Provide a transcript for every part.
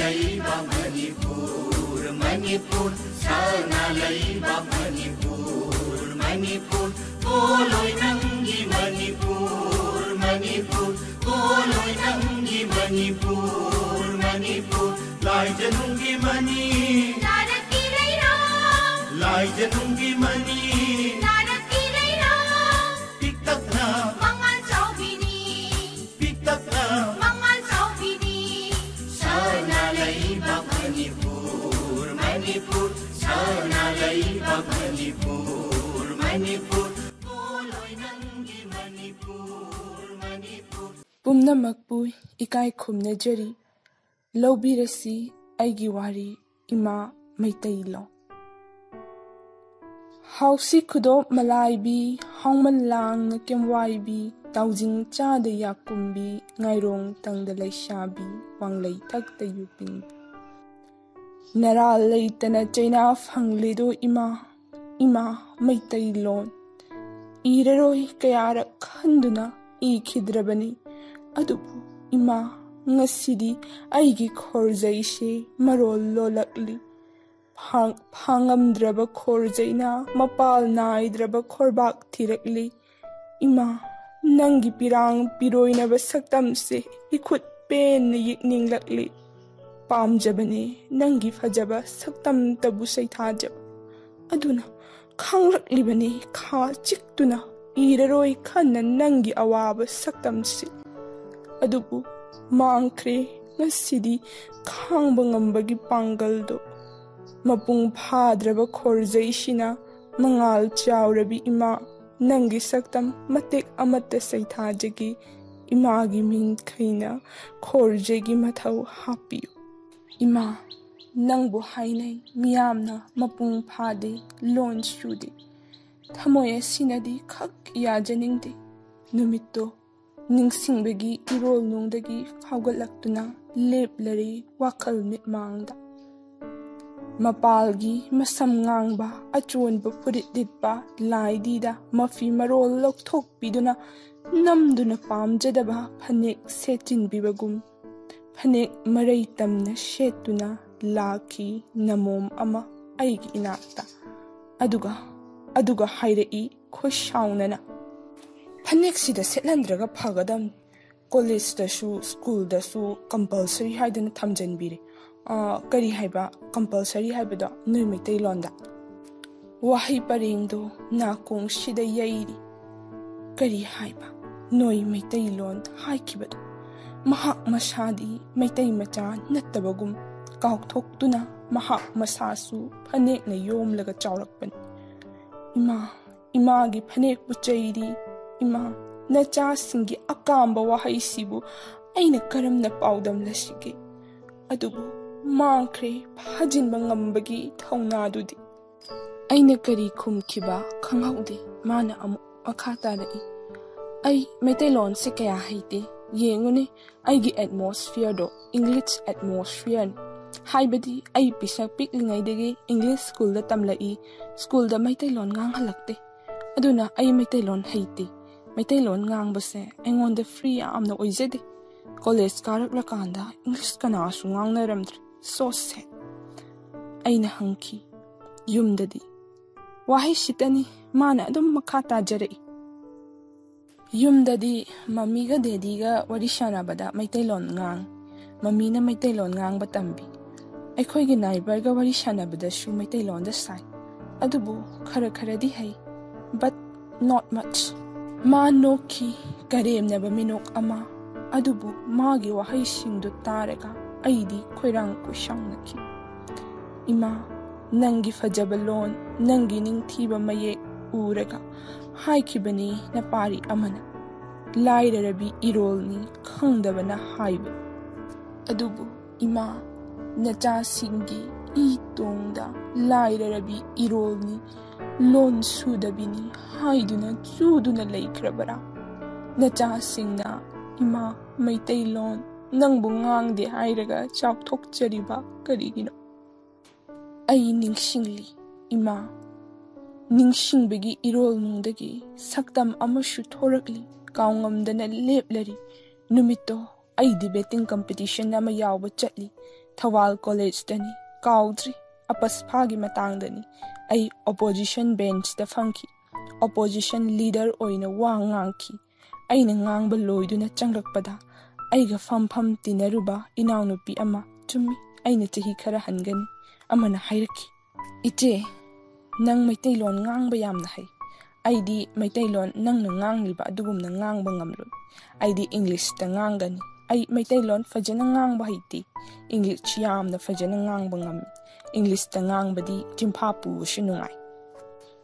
laiba Manipur, Manipur, sana laiba Manipur, Manipur, poloy nangi Manipur, Manipur, poloy nangi Manipur, Manipur, lai janungi mani, Laraki Raira, lai janungi mani, Laraki Raira, piktak na, Mangal Chowbini, piktak na, Mangal Chowbini, sana laiba Manipur, Manipur, sana laiba Manipur, Manipur, poloy nangi Manipur, Manipur. ꯄꯨꯝꯅꯃꯛꯄꯨ ꯏꯀꯥꯏ ꯈꯨꯝꯅꯖꯔꯤ ꯂꯧꯕꯤꯔꯁꯤ ꯑꯩꯒꯤ ꯋꯥꯔꯤ ꯏꯃꯥ ꯃꯩꯇꯩꯂꯣꯟ ꯍꯥꯎꯁꯤ ꯈꯨꯗꯣꯞ ꯃꯂꯥꯏꯕꯤ ꯍꯥꯎꯃꯟ ꯂꯥꯡꯅ ꯀꯦꯝꯋꯥꯏꯕꯤ ꯇꯥꯎꯖꯤꯡ ꯆꯥꯗ ꯌꯥꯀꯨꯝꯕꯤ ꯉꯥꯏꯔꯣꯡ ꯇꯪꯗ ꯂꯩꯁꯥꯕꯤ ꯋꯥꯡꯂꯩ ꯊꯛꯇ ꯌꯨꯄꯤꯟꯕꯤ ꯅꯔꯥꯜ ꯂꯩꯇꯅ ꯆꯩꯅꯥ ꯐꯪꯂꯤꯗꯣ ꯏꯃꯥ ꯏꯃꯥ ꯃꯩꯇꯩꯂꯣꯟ ꯏꯔꯔꯣꯏ ꯀꯌꯥꯔꯛ ꯈꯟꯗꯨꯅ ꯏꯈꯤꯗ꯭ꯔꯕꯅꯤ ꯑꯗꯨꯕꯨ ꯏꯃꯥ ꯉꯁꯤꯗꯤ ꯑꯩꯒꯤ ꯈꯣꯔꯖꯩꯁꯦ ꯃꯔꯣꯜ ꯂꯣꯜꯂꯛꯂꯤ ꯐꯥꯡꯉꯝꯗ꯭ꯔꯕ ꯈꯣꯔꯖꯩꯅ ꯃꯄꯥꯜ ꯅꯥꯏꯗ꯭ꯔꯕ ꯈꯣꯔꯕꯥꯛ ꯊꯤꯔꯛꯂꯤ ꯏꯃꯥ ꯅꯪꯒꯤ ꯄꯤꯔꯥꯡ ꯄꯤꯔꯣꯏꯅꯕ ꯁꯛꯇꯝꯁꯦ ꯏꯈꯨꯠ ꯄꯦꯟꯅ ꯌꯦꯛꯅꯤꯡꯂꯛꯂꯤ ꯄꯥꯝꯖꯕꯅꯦ ꯅꯪꯒꯤ ꯐꯖꯕ ꯁꯛꯇꯝꯇꯕꯨ ꯁꯩꯊꯥꯖꯕ ꯑꯗꯨꯅ ꯈꯥꯡꯂꯛꯂꯤꯕꯅꯤ ꯈꯥ ꯆꯤꯛꯇꯨꯅ ꯏꯔꯔꯣꯏ ꯈꯟꯅ ꯅꯪꯒꯤ ꯑꯋꯥꯕ ꯁꯛꯇꯝꯁꯦ ꯑꯗꯨꯕꯨ ꯃꯥꯡꯈ꯭ꯔꯦ ꯉꯁꯤꯗꯤ ꯈꯥꯡꯕ ꯉꯝꯕꯒꯤ ꯄꯥꯡꯒꯜꯗꯣ ꯃꯄꯨꯡ ꯐꯥꯗ꯭ꯔꯕ ꯈꯣꯔꯖꯩꯁꯤꯅ ꯃꯉꯥꯜ ꯆꯥꯎꯔꯕꯤ ꯏꯃꯥ ꯅꯪꯒꯤ ꯁꯛꯇꯝ ꯃꯇꯦꯛ ꯑꯃꯠꯇ ꯁꯩꯊꯥꯖꯒꯦ ꯏꯃꯥꯒꯤ ꯃꯤꯡꯈꯩꯅ ꯈꯣꯔꯖꯩꯒꯤ ꯃꯊꯧ ꯍꯥꯞꯄꯤꯌꯨ ꯏꯃꯥ ꯅꯪꯕꯨ ꯍꯥꯏꯅꯩ ꯃꯤꯌꯥꯝꯅ ꯃꯄꯨꯡ ꯐꯥꯗꯦ ꯂꯣꯟ ꯁꯨꯗꯦ ꯊꯃꯣꯏ ꯑꯁꯤꯅꯗꯤ ꯈꯛ ꯌꯥꯖꯅꯤꯡꯗꯦ ꯅꯨꯃꯤꯠꯇꯣ ꯅꯤꯡꯁꯤꯡꯕꯒꯤ ꯏꯔꯣꯜꯅꯨꯡꯗꯒꯤ ꯐꯥꯎꯒꯠꯂꯛꯇꯨꯅ ꯂꯦꯞꯂꯔꯦ ꯋꯥꯈꯜ ꯃꯤꯠꯃꯥꯡꯗ ꯃꯄꯥꯜꯒꯤ ꯃꯁꯝ ꯉꯥꯡꯕ ꯑꯆꯣꯟꯕ ꯐꯨꯔꯤꯠ ꯂꯤꯠꯄ ꯂꯥꯏꯗꯤꯗ ꯃꯐꯤ ꯃꯔꯣꯜ ꯂꯧꯊꯣꯛꯄꯤꯗꯨꯅ ꯅꯝꯗꯨꯅ ꯄꯥꯝꯖꯗꯕ ꯐꯅꯦꯛ ꯁꯦꯠꯆꯤꯟꯕꯤꯕꯒꯨꯝ ꯐꯅꯦꯛ ꯃꯔꯩ ꯇꯝꯅ ꯁꯦꯠꯇꯨꯅ ꯂꯥꯛꯈꯤ ꯅꯃꯣꯝ ꯑꯃ ꯑꯩꯒꯤ ꯏꯅꯥꯛꯇ ꯑꯗꯨꯒ ꯍꯥꯏꯔꯛꯏ ꯈꯣꯏꯁꯥꯎꯅꯅ ꯐꯅꯦꯛꯁꯤꯗ ꯁꯦꯠꯍꯟꯗ꯭ꯔꯒ ꯐꯒꯗꯝꯅꯤ ꯀꯣꯂꯦꯖꯇꯁꯨ ꯁ꯭ꯀꯨꯜꯗꯁꯨ ꯀꯝꯄꯜꯁꯔꯤ ꯍꯥꯏꯗꯅ ꯊꯝꯖꯟꯕꯤꯔꯦ ꯀꯔꯤ ꯍꯥꯏꯕ ꯀꯝꯄꯜꯁꯔꯤ ꯍꯥꯏꯕꯗꯣ ꯅꯣꯏ ꯃꯩꯇꯩꯂꯣꯟꯗ ꯋꯥꯍꯩ ꯄꯔꯦꯡꯗꯣ ꯅꯥꯀꯣꯡꯁꯤꯗ ꯌꯩꯔꯤ ꯀꯔꯤ ꯍꯥꯏꯕ ꯅꯣꯏ ꯃꯩꯇꯩꯂꯣꯟ ꯍꯥꯏꯈꯤꯕꯗꯣ ꯃꯍꯥꯛ ꯃꯁꯥꯗꯤ ꯃꯩꯇꯩ ꯃꯆꯥ ꯅꯠꯇꯕꯒꯨꯝ ꯀꯥꯎꯊꯣꯛꯇꯨꯅ ꯃꯍꯥꯛ ꯃꯁꯥꯁꯨ ꯐꯅꯦꯛꯅ ꯌꯣꯝꯂꯒ ꯆꯥꯎꯔꯛꯄꯅꯤ ꯏꯃꯥꯒꯤ ꯐꯅꯦꯛꯄꯨ ꯆꯩꯔꯤ ꯏꯃꯥ ꯅꯆꯥꯁꯤꯡꯒꯤ ꯑꯀꯥꯝꯕ ꯋꯥꯍꯩꯁꯤꯕꯨ ꯑꯩꯅ ꯀꯔꯝꯅ ꯄꯥꯎꯗꯝꯂꯁꯤꯒꯦ ꯑꯗꯨꯕꯨ ꯃꯥꯡꯈ꯭ꯔꯦ ꯐꯥꯖꯤꯟꯕ ꯉꯝꯕꯒꯤ ꯊꯧꯅꯥꯗꯨꯗꯤ ꯑꯩꯅ ꯀꯔꯤ ꯈꯨꯝꯈꯤꯕ ꯈꯪꯍꯧꯗꯦ ꯃꯥꯅ ꯑꯃꯨꯛ ꯃꯈꯥ ꯇꯥꯔꯛꯏ ꯑꯩ ꯃꯩꯇꯩꯂꯣꯟꯁꯦ ꯀꯌꯥ ꯍꯩꯇꯦ ꯌꯦꯡꯉꯨꯅꯦ ꯑꯩꯒꯤ ꯑꯦꯠꯃꯣꯁꯐꯤꯌꯔꯗꯣ ꯏꯪꯂꯤꯁ ꯑꯦꯠꯃꯣꯁꯐꯤꯌꯔꯅꯤ ꯍꯥꯏꯕꯗꯤ ꯑꯩ ꯄꯤꯁꯛ ꯄꯤꯛꯂꯤꯉꯩꯗꯒꯤ ꯏꯪꯂꯤꯁ ꯁ꯭ꯀꯨꯜꯗ ꯇꯝꯂꯛꯏ ꯁ꯭ꯀꯨꯜꯗ ꯃꯩꯇꯩꯂꯣꯟ ꯉꯥꯡꯍꯜꯂꯛꯇꯦ ꯑꯗꯨꯅ ꯑꯩ ꯃꯩꯇꯩꯂꯣꯟ ꯍꯩꯇꯦ ꯃꯩꯇꯩꯂꯣꯟ ꯉꯥꯡꯕꯁꯦ ꯑꯩꯉꯣꯟꯗ ꯐ꯭ꯔꯤ ꯌꯥꯝꯅ ꯑꯣꯏꯖꯗꯦ ꯀꯣꯂꯦꯖ ꯀꯥꯔꯛꯂꯀꯥꯟꯗ ꯏꯪꯂꯤꯁ ꯀꯅꯥꯁꯨ ꯉꯥꯡꯅꯔꯝꯗ꯭ꯔꯦ ꯁꯣ ꯁꯦꯠ ꯑꯩꯅ ꯍꯪꯈꯤ ꯌꯨꯝꯗꯗꯤ ꯋꯥꯍꯩꯁꯤꯇꯅꯤ ꯃꯥꯅ ꯑꯗꯨꯝ ꯃꯈꯥ ꯇꯥꯖꯔꯛꯏ ꯌꯨꯝꯗꯗꯤ ꯃꯝꯃꯤꯒ ꯗꯦꯗꯤꯒ ꯋꯥꯔꯤ ꯁꯥꯟꯅꯕꯗ ꯃꯩꯇꯩꯂꯣꯟ ꯃꯝꯃꯤꯅ ꯃꯩꯇꯩꯂꯣꯟ ꯉꯥꯡꯕ ꯇꯝꯕꯤ ꯑꯩꯈꯣꯏꯒꯤ ꯅꯥꯏꯕꯔꯒ ꯋꯥꯔꯤ ꯁꯥꯟꯅꯕꯗꯁꯨ ꯃꯩꯇꯩꯂꯣꯟꯗ ꯁꯥꯏ ꯑꯗꯨꯕꯨ ꯈꯔꯗꯤ ꯍꯩ but not much ꯃꯥ ꯅꯣꯛꯈꯤ ꯀꯔꯦꯝꯅꯕ ꯃꯤꯅꯣꯛ ꯑꯃ ꯑꯗꯨꯕꯨ ꯃꯥꯒꯤ ꯋꯥꯍꯩꯁꯤꯡꯗꯨ ꯇꯥꯔꯒ ꯑꯩꯗꯤ ꯈꯣꯏꯔꯥꯡ ꯀꯣꯏꯁꯥꯎꯅꯈꯤ ꯏꯃꯥ ꯅꯪꯒꯤ ꯐꯖꯕ ꯂꯣꯟ ꯅꯪꯒꯤ ꯅꯤꯡꯊꯤꯕ ꯃꯌꯦꯛ ꯎꯔꯒ ꯍꯥꯏꯈꯤꯕꯅꯤ ꯅꯄꯥꯔꯤ ꯑꯃꯅ ꯂꯥꯏꯔꯔꯕꯤ ꯏꯔꯣꯜꯅꯤ ꯈꯪꯗꯕꯅ ꯍꯥꯏꯕ ꯑꯗꯨꯕꯨ ꯏꯃꯥ ꯅꯆꯥꯁꯤꯡꯒꯤ ꯏ ꯇꯣꯡꯗ ꯂꯥꯏꯔꯔꯕꯤ ꯏꯔꯣꯜꯅꯤ ꯂꯣꯟ ꯁꯨꯗꯕꯤꯅꯤ ꯍꯥꯏꯗꯨꯅ ꯆꯨꯗꯨꯅ ꯂꯩꯈ꯭ꯔꯕꯔꯥ ꯅꯆꯥꯁꯤꯡꯅ ꯏꯃꯥ ꯃꯩꯇꯩꯂꯣꯟ ꯅꯪꯕꯨ ꯉꯥꯡꯗꯦ ꯍꯥꯏꯔꯒ ꯆꯥꯎꯊꯣꯛꯆꯔꯤꯕ ꯀꯔꯤꯒꯤꯅꯣ ꯑꯩ ꯅꯤꯡꯁꯤꯡꯂꯤ ꯏꯃꯥ ꯅꯤꯡꯁꯤꯡꯕꯒꯤ ꯏꯔꯣꯜꯅꯨꯡꯗꯒꯤ ꯁꯛꯇꯝ ꯑꯃꯁꯨ ꯊꯣꯔꯛꯂꯤ ꯀꯥꯎꯉꯝꯗꯅ ꯂꯦꯞꯂꯔꯤ ꯅꯨꯃꯤꯠꯇꯣ ai debating competition ama yawba chatli Thawal College dani kaudri apas phagi matang dani ai opposition bench da fangki opposition leader oina wa ngangki aina ngangba loiduna changrakpada aiga fam tinaruba inaunupi ama chumi aina chahi khara hangani amana hairaki iche nang maitailon ngangba yamna hai aidi maitailon nang na ngangliba adugumna ngangba ngamloi aidi English ta ngangani ai maitailon fajana ngangba haiti English yamna fajana ngangba ngam English ta ngangbadi jimpha pu shinungai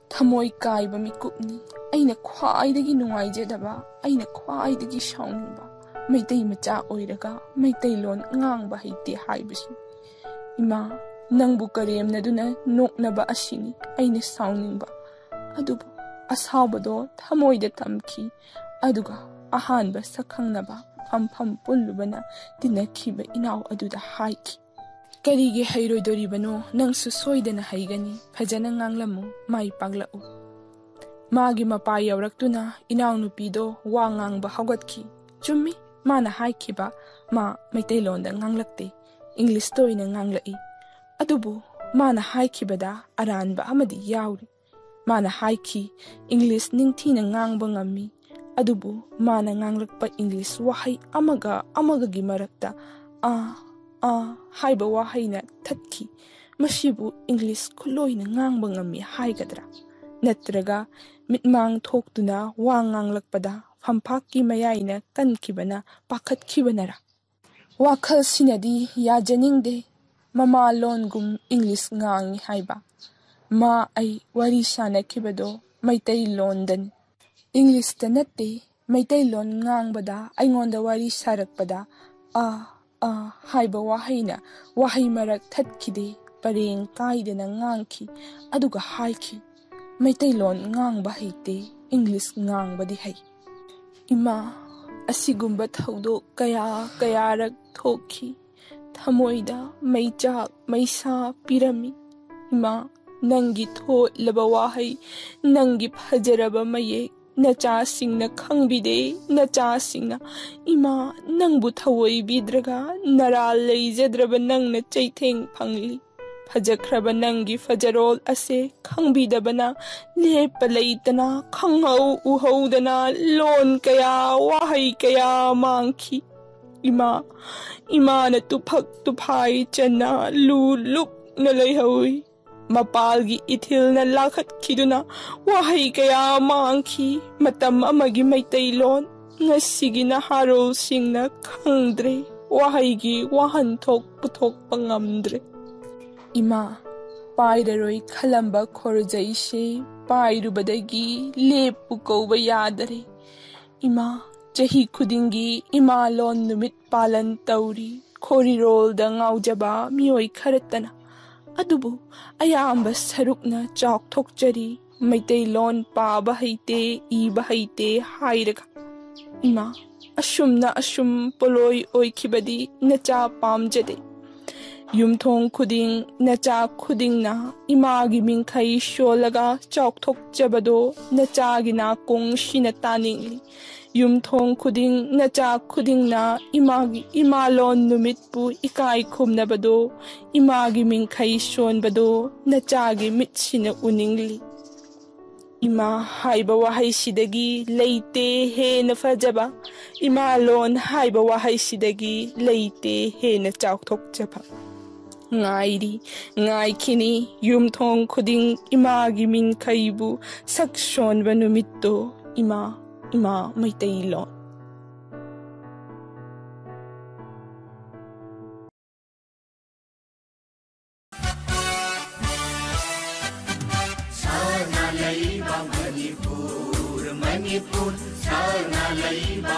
thamoi kaiba mikupni aina khwaidagi nungaijadaba aina khwaidagi shaunba maitai macha oiraga maitailon ngangba haiti haibasi ima nangbu karemna duna noknaba asini aina sauningba adubu asawbado thamoida tamki aduga ahanba sakhangnaba pham pullubana tinakhiba inaw aduda haiki karige hairoidoribano nangsu soidana haigani phajana nganglamu mai paglau magi mapa yawraktuna inaw nupido wa ngangba hawgatki chummi mana haikiba ma maitailonda nganglakte English toina nganglai adubu mana haikibada aranba amadi yawri mana haiki English ningthina ngangba ngami adubu mana nganglakpa English wahai amaga gi marakta haiba wahaina thatki mashibu English kuloina ngangba ngami haigadra natraga mitmang thoktuna wa nganglakpada phamphakki mayaina kankibana pakhatkibanara wakhal sinadi yajaningde mama longum English ngangi haiba ma ai wari sanakibado maitai londan English ta natte maitai lon ngangbada aingonda wari sarakpada haiba wahaina wahai marak thatkide pareng kaidana ngangki aduga haiki maitai lon ngangba haite English ngangbadi hai ima asigumba thaudo kayarak thoki thamoida maichak maisa pirami ima nangi thotlaba wahai nangi phajaraba mayek nacha singna khangbide nacha singna ima nangbu thawai bidraga naral leijadraba nangna chaitheng phangli phajakraba nangi fajarol ase khangbidabana lepa leitana khanghau uhaudana lon kaya wahai kaya mangki ima na tuphai chana lup na leihawi mapalgi ithil na lakhat khiduna wahai kaya mangki matam amagi maitailon ngasigi na harol singna khangdre wahai gi wahan puthok pangamdre ima pairaroi khalamba khorjaise pairubadagi lepu kouba yadare ima chahi khudingi ima lon numit palan tauri khorirol da ngaujaba mioi kharatana adubu ayamba sarukna chok thokchari maitai lon paaba haite iba haite hairaga ima ashum poloi oikhibadi nacha pamjade yumthong khuding nacha khuding na imagi mingkhai sholaga chok thokchabado nacha gi na kong shina taningli yumthong khuding nacha khuding na imalon numit pu ikai khumnabado imagi mingkhai shonbado nacha gi mitsina uningli ima haiba wahai sidagi leite he na fajaba imalon haiba wahai sidagi leite he na chok thokchaba ngaikini yumthong khuding imagi mingkhaibu sakshonba numitto ima maitailon sana leiba manipur sana leiba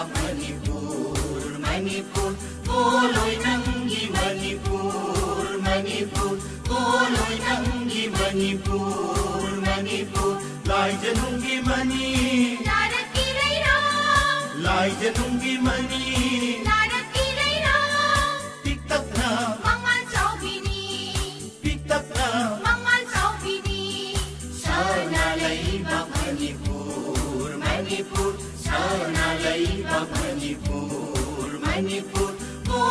manipur poloi nangi manipur poloi nangi manipur lai janungi mani lai janungi mani tik tak na sana leiba manipur sana leiba manipur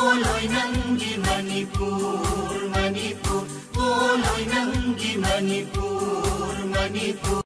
Poloy Nangi Manipur, Manipur, Poloy Nangi Manipur, Manipur.